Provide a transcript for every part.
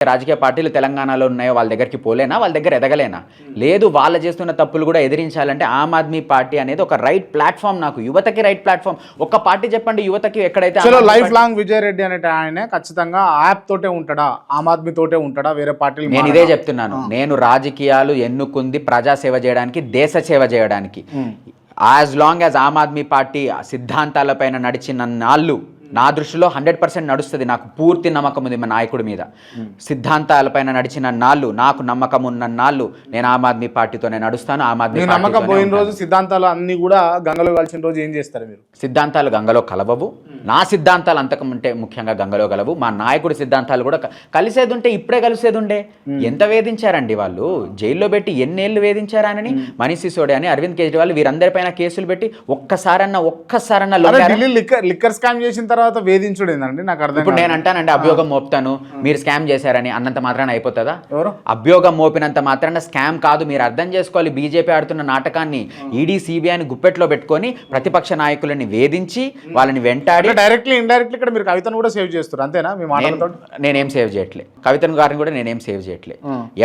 రాజకీయ పార్టీలు తెలంగాణలో ఉన్నాయో వాళ్ళ దగ్గరికి పోలేనా, వాళ్ళ దగ్గర ఎదగలేనా? లేదు, వాళ్ళు చేస్తున్న తప్పులు కూడా ఎదిరించాలంటే ఆమ్ ఆద్మీ పార్టీ అనేది ఒక రైట్ ప్లాట్ఫామ్, నాకు యువతకి రైట్ ప్లాట్ఫామ్. ఒక్క పార్టీ చెప్పండి యువతకి ఎక్కడైతే. లైఫ్ లాంగ్ విజయ్ రెడ్డి అనే ఆయన ఖచ్చితంగా యాప్ తోటే ఉంటాడా, ఆమ్ ఆద్మీ తోటే ఉంటాడా, వేరే పార్టీలు? నేను ఇదే చెప్తున్నాను. నేను రాజకీయాలు ఎన్నుకుంది ప్రజాసేవ చేయడానికి, దేశ సేవ చేయడానికి. As long as Aam Aadmi party సిద్ధాంతాలపైన నడిచిన నాళ్ళు నా దృష్టిలో 100% నడుస్తుంది. నాకు పూర్తి నమ్మకం ఉంది మా నాయకుడి మీద. సిద్ధాంతాలపైన నడిచిన నాళ్ళు, నాకు నమ్మకం ఉన్న నాళ్ళు నేను ఆమ్ ఆద్మీ పార్టీతోనే నడుస్తాను. ఆమ్ ఆద్మీ నమ్మకం పోయిన రోజు సిద్ధాంతాలు అన్ని కూడా గంగలో కలిసిన రోజు ఏం చేస్తారు మీరు? సిద్ధాంతాలు గంగలో కలవవు. నా సిద్ధాంతాలు అంతకంటే ముఖ్యంగా గంగలో కలవు. మా నాయకుడి సిద్ధాంతాలు కూడా కలిసేది ఉంటే ఇప్పుడే కలిసేది ఉండే. ఎంత వేధించారండి వాళ్ళు, జైల్లో పెట్టి ఎన్నేళ్ళు వేధించారని మనీష్ సిసోడియా అని, అరవింద్ కేజ్రీవాల్ వీరందరిపైన కేసులు పెట్టి ఒక్కసారన్నా లిక్కర్ స్కామ్ చేసిన తర్వాత వేధించుడు ఏంటండి నాకు అర్థం. ఇప్పుడు నేను అంటానండి, అభియోగం మోపుతాను, మీరు స్కామ్ చేశారని అన్నంత మాత్రాన అయిపోతుందా? అభియోగం మోపినంత మాత్రాన స్కామ్ కాదు. మీరు అర్థం చేసుకోవాలి, బీజేపీ ఆడుతున్న నాటకాన్ని ఈడీ సిబిఐని గుప్పెట్లో పెట్టుకొని ప్రతిపక్ష నాయకులని వేధించి వాళ్ళని వెంటాడి డైరెక్ట్లీ ఇండైరెక్ట్లీ ఇక్కడ మీరు కవితను కూడా సేవ్ చేస్తారు అంతేనా? మీ మాటలతో నేనేం సేవ్ చేయట్లే, కవితను గారిని కూడా నేనేం సేవ్ చేయట్లే.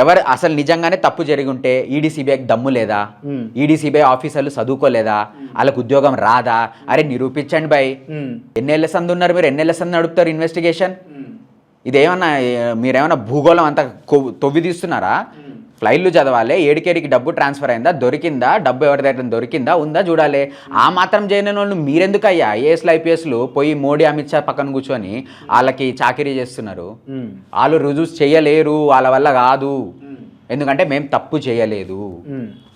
ఎవరు అసలు నిజంగానే తప్పు జరిగి ఉంటే ఈడీ సిబిఐకి దమ్ము లేదా? ఈడీ సిబిఐ ఆఫీసర్లు చదువుకోలేదా? వాళ్ళకు ఉద్యోగం రాదా? అరే నిరూపించండి బై. ఎన్నేళ్ళ సందు ఉన్నారు మీరు, ఎన్నేళ్ళ సందు నడుపుతారు ఇన్వెస్టిగేషన్? ఇదేమన్నా మీరేమన్నా భూగోళం అంతా తొవ్వి తీస్తున్నారా? ఫ్లైట్లు చదవాలి, ఏడికేడికి డబ్బు ట్రాన్స్ఫర్ అయిందా, దొరికిందా, డబ్బు ఎవరి దగ్గర దొరికిందా ఉందా చూడాలి. ఆ మాత్రం చేయని వాళ్ళు మీరెందుకు అయ్యా ఐఏఎస్లు ఐపీఎస్లు పోయి మోడీ అమిత్ షా పక్కన కూర్చొని వాళ్ళకి చాకరీ చేస్తున్నారు? వాళ్ళు రుజువు చేయలేరు, వాళ్ళ వల్ల కాదు. ఎందుకంటే మేము తప్పు చేయలేదు.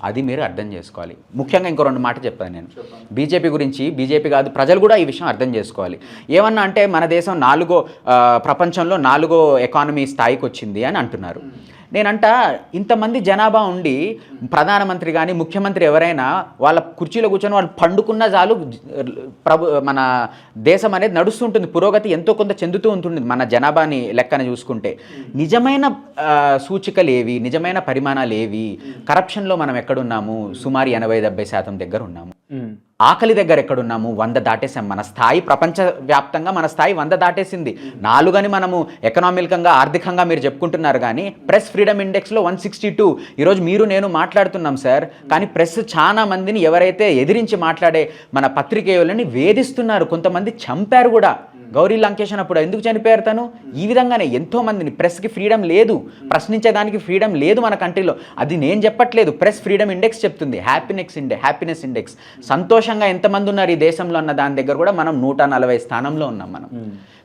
అది మీరు అర్థం చేసుకోవాలి. ముఖ్యంగా ఇంకో 2 మాటలు చెప్తాను నేను బీజేపీ గురించి. బీజేపీ కాదు, ప్రజలు కూడా ఈ విషయం అర్థం చేసుకోవాలి. ఏమన్నా అంటే మన దేశం ప్రపంచంలో 4వ ఎకానమీ స్థాయికి వచ్చింది అని అంటున్నారు. నేనంట ఇంతమంది జనాభా ఉండి ప్రధానమంత్రి కానీ ముఖ్యమంత్రి ఎవరైనా వాళ్ళ కుర్చీలో కూర్చొని వాళ్ళు పండుకున్న చాలు మన దేశం అనేది నడుస్తుంటుంది, పురోగతి ఎంతో కొంత చెందుతూ ఉంటుంది మన జనాభాని లెక్కన చూసుకుంటే. నిజమైన సూచికలు ఏవి, నిజమైన పరిమాణాలు ఏవి? కరప్షన్లో మనం ఎక్కడున్నాము? సుమారు 80-70% దగ్గర ఉన్నాము. ఆకలి దగ్గర ఎక్కడున్నాము? 100 దాటేసాం. మన స్థాయి ప్రపంచవ్యాప్తంగా మన స్థాయి 100 దాటేసింది. 4 అని మనము ఎకనామికంగా ఆర్థికంగా మీరు చెప్పుకుంటున్నారు, కానీ ప్రెస్ ఫ్రీడమ్ ఇండెక్స్లో 162. ఈరోజు మీరు నేను మాట్లాడుతున్నాం సార్, కానీ ప్రెస్ చాలా మందిని ఎవరైతే ఎదిరించి మాట్లాడే మన పత్రికేయులని వేధిస్తున్నారు, కొంతమంది చంపారు కూడా. గౌరీ లంకేష్ అప్పుడు ఎందుకు చనిపోయారు తను? ఈ విధంగానే ఎంతో మందిని. ప్రెస్కి ఫ్రీడమ్ లేదు, ప్రశ్నించేదానికి ఫ్రీడమ్ లేదు మన కంట్రీలో. అది నేను చెప్పట్లేదు, ప్రెస్ ఫ్రీడమ్ ఇండెక్స్ చెప్తుంది. హ్యాపీనెస్ ఇండెక్స్, సంతోషంగా ఎంతమంది ఉన్నారు ఈ దేశంలో అన్న దాని దగ్గర కూడా మనం 140 స్థానంలో ఉన్నాం మనం.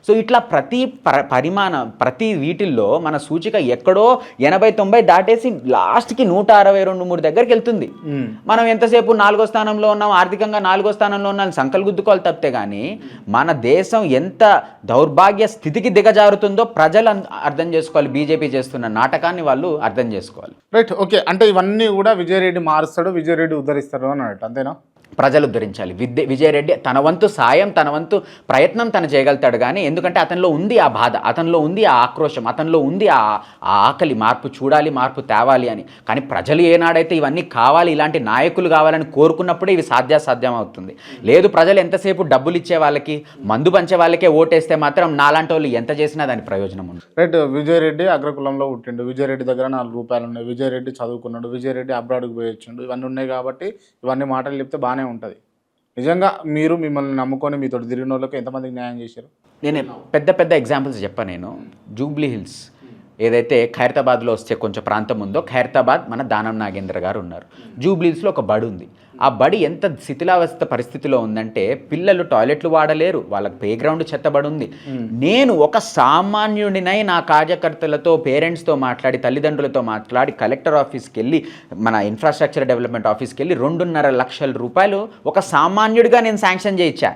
సో ఇట్లా ప్రతి వీటిల్లో మన సూచిక ఎక్కడో 80-90 దాటేసి లాస్ట్కి 162-163 దగ్గరికి వెళ్తుంది. మనం ఎంతసేపు 4వ స్థానంలో ఉన్నాం, ఆర్థికంగా 4వ స్థానంలో ఉన్నాం సంకలు గుద్దుకోవాలి తప్పితే, కానీ మన దేశం ఎంత దౌర్భాగ్య స్థితికి దిగజారుతుందో ప్రజలు అర్థం చేసుకోవాలి. బీజేపీ చేస్తున్న నాటకాన్ని వాళ్ళు అర్థం చేసుకోవాలి. Right, okay. అంటే ఇవన్నీ కూడా విజయ్ రెడ్డి మారుస్తాడు, విజయ్ రెడ్డి ఉద్ధరిస్తాడు అని అన్నట్టు అంతేనా? ప్రజలు ఉద్ధరించాలి. విజయ్ రెడ్డి తన వంతు సాయం, తన వంతు ప్రయత్నం తను చేయగలుగుతాడు. కానీ ఎందుకంటే అతనిలో ఉంది ఆ బాధ, అతనిలో ఉంది ఆ ఆక్రోశం, అతనిలో ఉంది ఆ ఆకలి, మార్పు చూడాలి, మార్పు తేవాలి అని. కానీ ప్రజలు ఏనాడైతే ఇవన్నీ కావాలి, ఇలాంటి నాయకులు కావాలని కోరుకున్నప్పుడే ఇవి సాధ్యం అవుతుంది. లేదు, ప్రజలు ఎంతసేపు డబ్బులు ఇచ్చే వాళ్ళకి, మందు పంచే వాళ్ళకే ఓటేస్తే మాత్రం నాలాంటి వాళ్ళు ఎంత చేసినా దాని ప్రయోజనం ఉంది. రైట్, విజయ్ రెడ్డి అగ్రకులంలో పుట్టిండు, విజయ్ రెడ్డి దగ్గర 4 రూపాయలు ఉన్నాయి, విజయ్ రెడ్డి చదువుకున్నాడు, విజయ్ రెడ్డి అబ్రాడ్కి పోయి వచ్చిండు, ఇవన్నీ ఉన్నాయి కాబట్టి ఇవన్నీ మాటలు చెప్తే బాగానే ఉంటుంది. నిజంగా మీరు మిమ్మల్ని నమ్ముకొని మీతో తిరిగిన వాళ్ళకి ఎంతమందికి న్యాయం చేశారు? నేను పెద్ద ఎగ్జాంపుల్స్ చెప్పాను. నేను జూబ్లీ హిల్స్ ఏదైతే ఖైరతాబాద్లో వస్తే కొంచెం ప్రాంతం ఉందో, ఖైరతాబాద్ మన దానం నాగేంద్ర గారు ఉన్నారు. జూబ్లీ హిల్స్లో ఒక బడి ఉంది. ఆ బడి ఎంత శిథిలావస్థ పరిస్థితిలో ఉందంటే పిల్లలు టాయిలెట్లు వాడలేరు, వాళ్ళకి ప్లే గ్రౌండ్ చెత్తబడి ఉంది. నేను ఒక సామాన్యుడినై నా కార్యకర్తలతో, పేరెంట్స్తో మాట్లాడి, తల్లిదండ్రులతో మాట్లాడి, కలెక్టర్ ఆఫీస్కి వెళ్ళి, మన ఇన్ఫ్రాస్ట్రక్చర్ డెవలప్మెంట్ ఆఫీస్కి వెళ్ళి 2.5 లక్షల రూపాయలు ఒక సామాన్యుడిగా నేను శాంక్షన్ చేయించా.